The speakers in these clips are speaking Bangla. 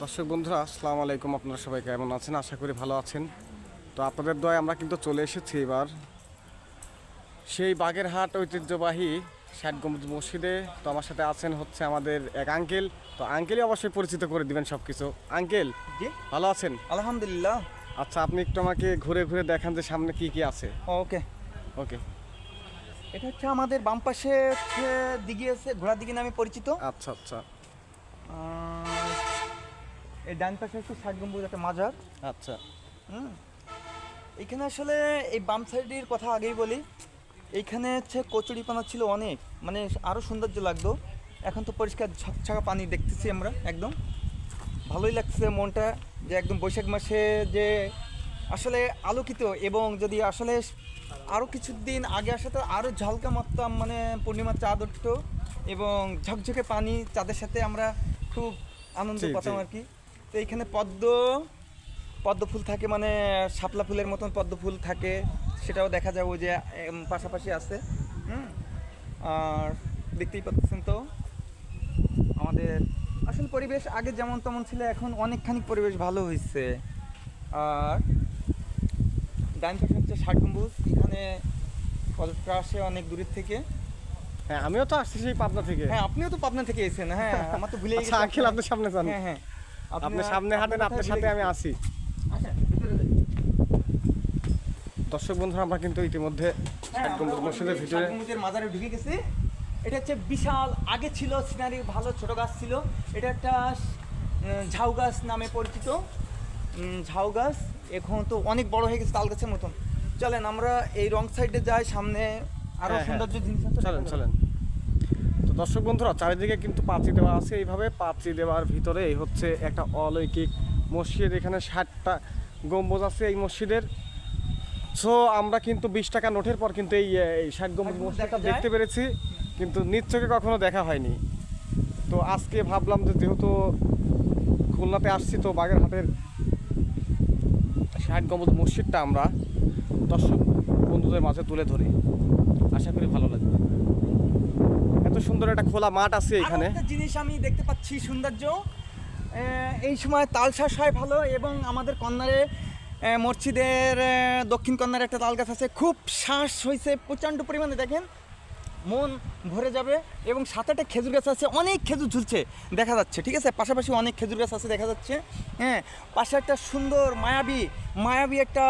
দর্শক বন্ধুরা আসসালামু আলাইকুম। আপনারা সবাই কেমন আছেন? আশা করি ভালো আছেন। তো আপনাদের দয়ায় আমরা কিন্তু চলে এসেছি এবার সেই বাগেরহাট ঐতিহ্যবাহী ষাট গম্বুজ মসজিদে। তো আমার সাথে আছেন হচ্ছে আমাদের এক আঙ্কেল। তো আঙ্কেলই অবশ্যই পরিচিত করে দিবেন সব কিছু। আঙ্কেল জি, ভালো আছেন? আলহামদুলিল্লাহ। আচ্ছা, আপনি একটু আমাকে ঘুরে ঘুরে দেখান যে সামনে কি কি আছে। ওকে, ওকে, এটা হচ্ছে আমাদের বাম পাশে হচ্ছে দিঘি আছে, ঘোড়ার দিঘি নামে পরিচিত। আচ্ছা আচ্ছা আর এই ডান পাশে হচ্ছে ষাট গম্বুজ একটা মাজার। আচ্ছা। হুম, এইখানে আসলে এই বাম সাইডের কথা আগেই বলি। এইখানে হচ্ছে কচুরিপানা ছিল অনেক, মানে আরও সৌন্দর্য লাগতো। এখন তো পরিষ্কার ঝকঝকা পানি দেখতেছি আমরা, একদম ভালোই লাগছে মনটা, যে একদম বৈশাখ মাসে যে আসলে আলোকিত। এবং যদি আসলে আরও কিছুদিন আগে আসে তো আরও ঝলকা মারতাম, মানে পূর্ণিমার চাঁদ উঠতো এবং ঝকঝকে পানি, চাঁদের সাথে আমরা খুব আনন্দ জি, পেতাম জি। আর কি। তো এইখানে পদ্ম পদ্ম ফুল থাকে, মানে শাপলা ফুলের মতন পদ্ম ফুল থাকে, সেটাও দেখা যায় ওই যে পাশাপাশি আছে। হুম, আর দেখতেই পাচ্ছেন তো আমাদের আসল পরিবেশ আগে যেমন তেমন ছিল, এখন অনেকখানি পরিবেশ ভালো হয়েছে। আর ডাইন পাশে হচ্ছে ষাট গম্বুজ, এখানে পর্যটকরা আসে অনেক দূরের থেকে। হ্যাঁ, আমিও তো আসছি সেই পাবনা থেকে। হ্যাঁ, আপনিও তো পাবনা থেকে এসেছেন। হ্যাঁ, আমার তো ভুলে আচ্ছা আঙ্কেল, আপনার সামনে যান। হ্যাঁ হ্যাঁ, আপনি সামনে হাঁটেন, আপনার সাথে আমি আসি। আচ্ছা, ভিতরে যাই। দর্শক বন্ধুরা, আমরা কিন্তু ইতিমধ্যে ষাট গম্বুজ মসজিদের ভিতরে। ষাট গম্বুজের মাজারে ঢুকে গেছি। এটা হচ্ছে বিশাল, আগে ছিল সিনারি, ভালো ছোট গাছ ছিল। এটা একটা ঝাউ গাছ নামে পরিচিত। ঝাউ গাছ এখন তো অনেক বড় হয়ে গেছে, তাল গাছের মতন। চলেন আমরা এই রং সাইডে যাই, সামনে আরো হ্যাঁ, হ্যাঁ। সৌন্দর্য জিনিস আছে, চলেন দেখা যাবে। চলেন। তো দর্শক বন্ধুরা, চারিদিকে কিন্তু পাঁচি দেওয়া আছে। এইভাবে পাঁচি দেওয়ার ভিতরে এই হচ্ছে একটা অলৌকিক মসজিদ। এখানে 60টা গম্বুজ আছে এই মসজিদের। সো আমরা কিন্তু 20 টাকা নোটের পর কিন্তু এই 60 গম্বুজ একদম মসজিদটা দেখা যায়। দেখতে পেরেছি, কিন্তু নিজ চোখে কখনো দেখা হয়নি। তো আজকে ভাবলাম যে যেহেতু খুলনাতে আসছি, তো বাগেরহাটের 60 গম্বুজ মসজিদটা আমরা দর্শক বন্ধুদের মাঝে তুলে ধরি। আশা করি ভালো লাগবে। এত সুন্দর একটা খোলা মাঠ আছে আরো এখানে। একটা জিনিস আমি দেখতে পাচ্ছি, সৌন্দর্য। এই সময় তাল চাষ হয় ভালো, এবং আমাদের কর্নারে মসজিদের দক্ষিণ কর্নারে একটা তাল গাছ আছে, খুব শ্বাস হয়েছে প্রচণ্ড পরিমাণে, দেখেন মন ভরে যাবে। এবং সাথে একটা খেজুর গাছ আছে, অনেক খেজুর ঝুলছে দেখা যাচ্ছে, ঠিক আছে, পাশাপাশি অনেক খেজুর গাছ আছে দেখা যাচ্ছে। হ্যাঁ, পাশে একটা সুন্দর মায়াবী একটা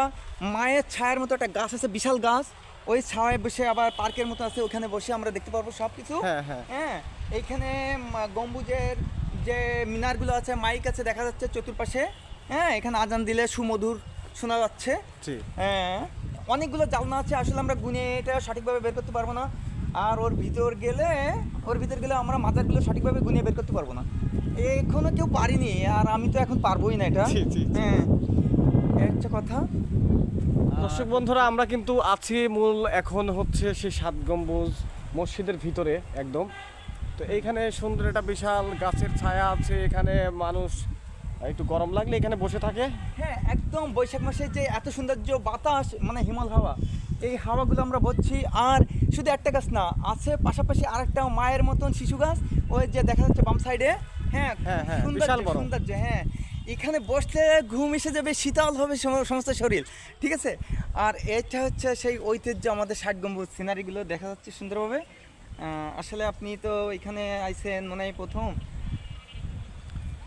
মায়ের ছায়ার মতো একটা গাছ আছে, বিশাল গাছ। ওই ছায়ায় বসে আবার পার্কের মতো আছে, ওখানে বসে আমরা দেখতে পারবো সব কিছু। হ্যাঁ, হ্যাঁ। হ্যাঁ, এইখানে গম্বুজের যে মিনারগুলো আছে, মাইক আছে দেখা যাচ্ছে চতুর্পাশে। হ্যাঁ, এখানে আজান দিলে সুমধুর শোনা যাচ্ছে। জি। হ্যাঁ, অনেকগুলো জানলা আছে, আসলে আমরা গুনে এটা সঠিকভাবে বের করতে পারবো না। আর ওর ভিতর গেলে আমরা মাজারগুলো সঠিকভাবে গুনিয়ে বের করতে পারবো না, এখনো কেউ পারিনি, আর আমি তো এখন পারবোই না এটা। জি, জি, জি। হ্যাঁ, এই হচ্ছে কথা। দর্শক বন্ধুরা, আমরা কিন্তু আছি মূল এখন হচ্ছে সেই 7 গম্বুজ মসজিদের ভিতরে একদম। তো এইখানে সুন্দর একটা বিশাল গাছের ছায়া আছে। এখানে মানুষ একটু গরম লাগলে এখানে বসে থাকে। হ্যাঁ, একদম বৈশাখ মাসে যে এত সৌন্দর্য বাতাস, মানে হিমাল হাওয়া, এই হাওয়াগুলো আমরা বলছি। আর শুধু একটা গাছ না, আছে পাশাপাশি আরেকটা মায়ের মতন শিশু গাছ, ওই যে দেখা যাচ্ছে বাম সাইডে। হ্যাঁ, হ্যাঁ, হ্যাঁ, সৌন্দর্য বিশাল বড়। সৌন্দর্য। হ্যাঁ, এখানে বসলে ঘুম এসে যাবে, শীতল হবে সমস্ত শরীর, ঠিক আছে। আর এটা হচ্ছে সেই ঐতিহ্য, আমাদের 60 গম্বুজ সিনারিগুলো দেখা যাচ্ছে সুন্দরভাবে। আসলে আপনি তো এখানে আইছেন মনে হয় প্রথম।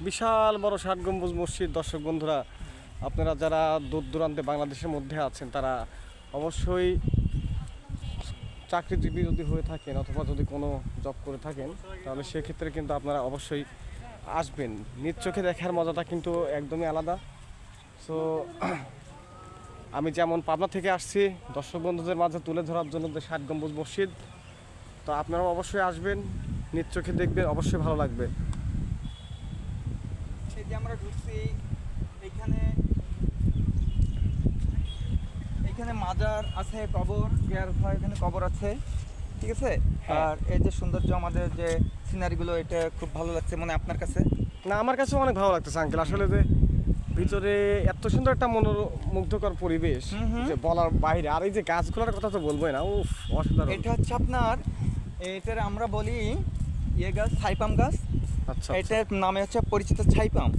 বিশাল বড় 7 গম্বুজ মসজিদ। দর্শক বন্ধুরা, আপনারা যারা দূর দূরান্তে বাংলাদেশের মধ্যে আছেন, তারা অবশ্যই চাকরিজীবী যদি হয়ে থাকেন অথবা যদি কোনো জব করে থাকেন, তাহলে সেক্ষেত্রে কিন্তু আপনারা অবশ্যই আসবেন। নিজ চোখে দেখার মজাটা কিন্তু একদমই আলাদা। সো আমি যেমন পাবনা থেকে আসছি দর্শক বন্ধুদের মাঝে তুলে ধরার জন্য যে 60 গম্বুজ মসজিদ, তো আপনারাও অবশ্যই আসবেন, নিজ চোখে দেখবেন, অবশ্যই ভালো লাগবে। এই যে আমরা ঢুকছি, এইখানে মাজার আছে, কবর দেওয়ার হয়, এখানে কবর আছে, ঠিক আছে। হ্যাঁ। আর এই যে সৌন্দর্য, আমাদের যে সিনারিগুলো, এটা খুব ভালো লাগছে মানে আপনার কাছে। না, আমার কাছে অনেক ভালো লাগতেছে আঙ্কেল। আসলে যে ভিতরে এত সুন্দর একটা মনোমুগ্ধকর পরিবেশ, হুম হুম। যে বলার বাইরে। আর এই যে গাছগুলোর কথা তো বলবোই না, উফ অসাধারণ। এটা হচ্ছে আপনার, এটার আমরা বলি গাছ, ছাইপাম গাছ। আচ্ছা আচ্ছা। এটার নামে হচ্ছে পরিচিত ছাইপাম।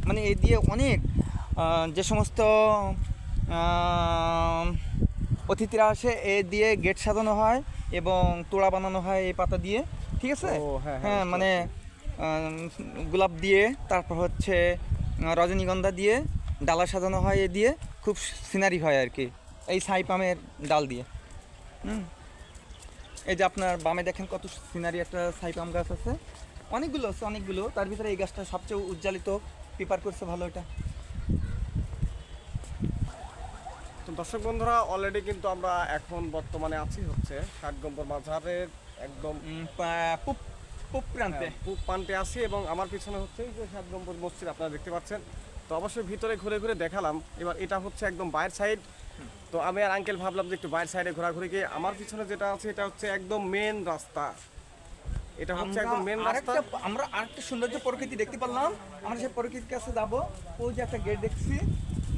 মানে এই দিয়ে অনেক যে সমস্ত অতিথিরা আসে এ দিয়ে গেট সাজানো হয় এবং তোড়া বানানো হয় এই পাতা দিয়ে, ঠিক আছে। ও, হ্যাঁ, হ্যাঁ, হ্যাঁ, মানে গোলাপ দিয়ে, তারপর হচ্ছে রজনীগন্ধা দিয়ে ডালা সাজানো হয় এ দিয়ে, খুব সিনারি হয় আর কি এই ছাই পামের ডাল দিয়ে। এই যে আপনার বামে দেখেন কত সিনারি একটা ছাই পাম গাছ আছে, অনেকগুলো আছে, অনেকগুলো। তার ভিতরে এই গাছটা সবচেয়ে উজ্জ্বলিত, প্রিপার করছে ভালো এটা। তো দর্শক বন্ধুরা, অলরেডি কিন্তু আমরা এখন বর্তমানে আছি হচ্ছে 60 গম্বুজ মাজারের একদম পুপ প্রান্তে। পূব প্রান্তে আছি এবং আমার পিছনে হচ্ছে এই যে 60 গম্বুজ মসজিদ আপনারা দেখতে পাচ্ছেন। তো অবশ্যই ভিতরে ঘুরে ঘুরে দেখালাম। এবার এটা হচ্ছে একদম বাইরের সাইড। তো আমি আর আঙ্কেল ভাবলাম যে একটু বাইরের সাইডে ঘোরাঘুরি গিয়ে, আমার পিছনে যেটা আছে এটা হচ্ছে একদম মেন রাস্তা। এটা হচ্ছে একদম মেন রাস্তা। আমরা আরেকটা সৌন্দর্য প্রকৃতি দেখতে পারলাম, আমরা সেই প্রকৃতির কাছে যাবো। ওই যে একটা গেট দেখছি,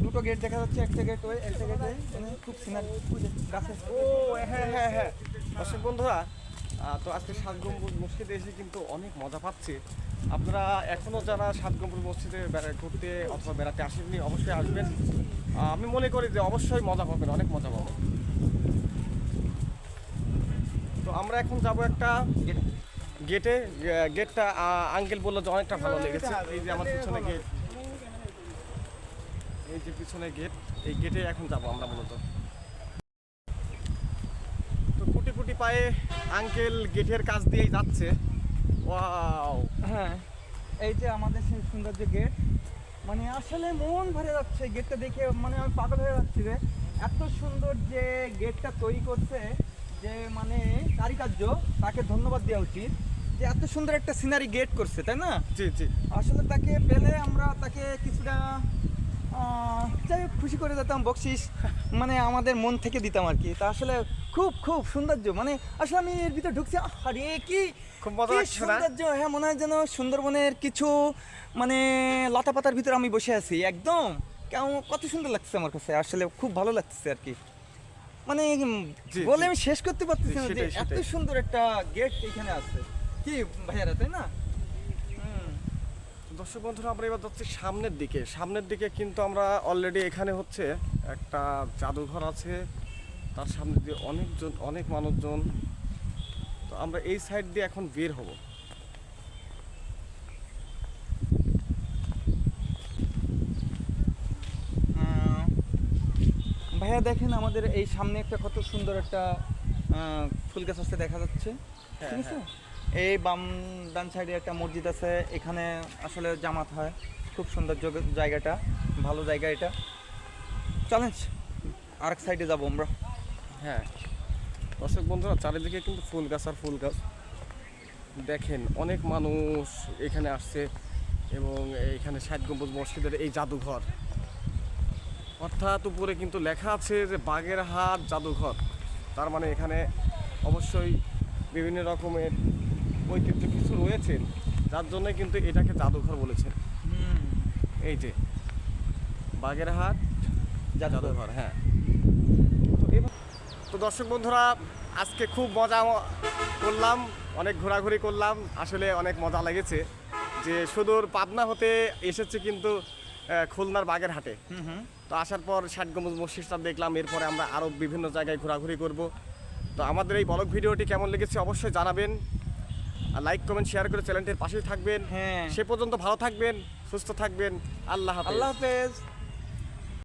দুটো গেট দেখা যাচ্ছে, একটা গেট ওই একটা গেটে, মানে খুব সিনারি গাছে। ও হ্যাঁ হ্যাঁ হ্যাঁ, দর্শক বন্ধুরা, তো আজকে 60 গম্বুজ মসজিদে এসে কিন্তু অনেক মজা পাচ্ছি। আপনারা এখনও যারা 60 গম্বুজ মসজিদে ঘুরতে অথবা বেড়াতে আসেননি অবশ্যই আসবেন। আমি মনে করি যে অবশ্যই মজা পাবেন, অনেক মজা পাবেন। তো আমরা এখন যাব একটা গেটে। গেটটা আঙ্কেল বললো যে অনেকটা ভালো লেগেছে। এই যে আমার পিছনে গেট, এই যে পিছনে গেট, এই গেটে এখন যাব আমরা মূলত। তো কুটি কুটি পায়ে আঙ্কেল গেটের কাছ দিয়েই যাচ্ছে। ওয়াও, হ্যাঁ, এই যে আমাদের সেই সৌন্দর্য গেট, মানে আসলে মন ভরে যাচ্ছে গেটটা দেখে, মানে আমি পাগল হয়ে যাচ্ছি রে। এত সুন্দর যে গেটটা তৈরি করছে, যে মানে কারিকার্য, তাকে ধন্যবাদ দেওয়া উচিত যে এত সুন্দর একটা সিনারি গেট করছে, তাই না? জি জি, আসলে তাকে পেলে আমরা তাকে কিছুটা যাই হোক খুশি করে দিতাম, বকশিস মানে আমাদের মন থেকে দিতাম আর কি। তা আসলে খুব খুব সৌন্দর্য, মানে আসলে আমি এর ভিতরে ঢুকছি, আরে কি খুব মজা কি লাগছে না? সৌন্দর্য! হ্যাঁ, মনে হয় যেন সুন্দরবনের কিছু মানে লতা পাতার ভিতরে আমি বসে আছি একদম। কেমন কত সুন্দর লাগছে আমার কাছে, আসলে খুব ভালো লাগছে আর কি। মানে জি, বলে জি। আমি শেষ করতে পারতেছি না যে সেটাই, এত সেটাই। সুন্দর একটা গেট এখানে আছে, কি ভাইয়ারা, তাই না? দর্শক বন্ধুরা, আমরা এবার যাচ্ছি সামনের দিকে। সামনের দিকে কিন্তু আমরা অলরেডি এখানে হচ্ছে একটা জাদুঘর আছে, তার সামনে দিয়ে অনেক মানুষজন। তো আমরা এই সাইড দিয়ে এখন বের হব। ভাইয়া দেখেন আমাদের এই সামনে একটা কত সুন্দর একটা ফুল গাছ আছে দেখা যাচ্ছে, হ্যাঁ, ঠিক আছে। এই বাম ডান সাইডে একটা মসজিদ আছে, এখানে আসলে জামাত হয়, খুব সুন্দর জায়গাটা, ভালো জায়গা এটা। চ্যালেঞ্জ আরেক সাইডে যাবো আমরা। হ্যাঁ দর্শক বন্ধুরা, চারিদিকে কিন্তু ফুল গাছ আর ফুল গাছ। দেখেন অনেক মানুষ এখানে আসছে এবং এখানে 60 গম্বুজ মসজিদের এই জাদুঘর, অর্থাৎ উপরে কিন্তু লেখা আছে যে বাগেরহাট জাদুঘর। তার মানে এখানে অবশ্যই বিভিন্ন রকমের ঐতিহ্য কিছু রয়েছে, যার জন্য কিন্তু এটাকে জাদুঘর বলেছেন। এই যে বাগেরহাট জাদুঘর, হ্যাঁ। তো দর্শক বন্ধুরা, আজকে খুব মজা করলাম, অনেক ঘোরাঘুরি করলাম, আসলে অনেক মজা লেগেছে যে সুদূর পাবনা হতে এসেছে কিন্তু খুলনার বাগেরহাটে। তো আসার পর 60 গম্বুজ মসজিদটা দেখলাম, এরপরে আমরা আরও বিভিন্ন জায়গায় ঘোরাঘুরি করব। তো আমাদের এই ব্লগ ভিডিওটি কেমন লেগেছে অবশ্যই জানাবেন, আর লাইক কমেন্ট শেয়ার করে চ্যানেলটির পাশেই থাকবেন। হ্যাঁ, সে পর্যন্ত ভালো থাকবেন, সুস্থ থাকবেন। আল্লাহ হাফেজ। আল্লাহ হাফেজ।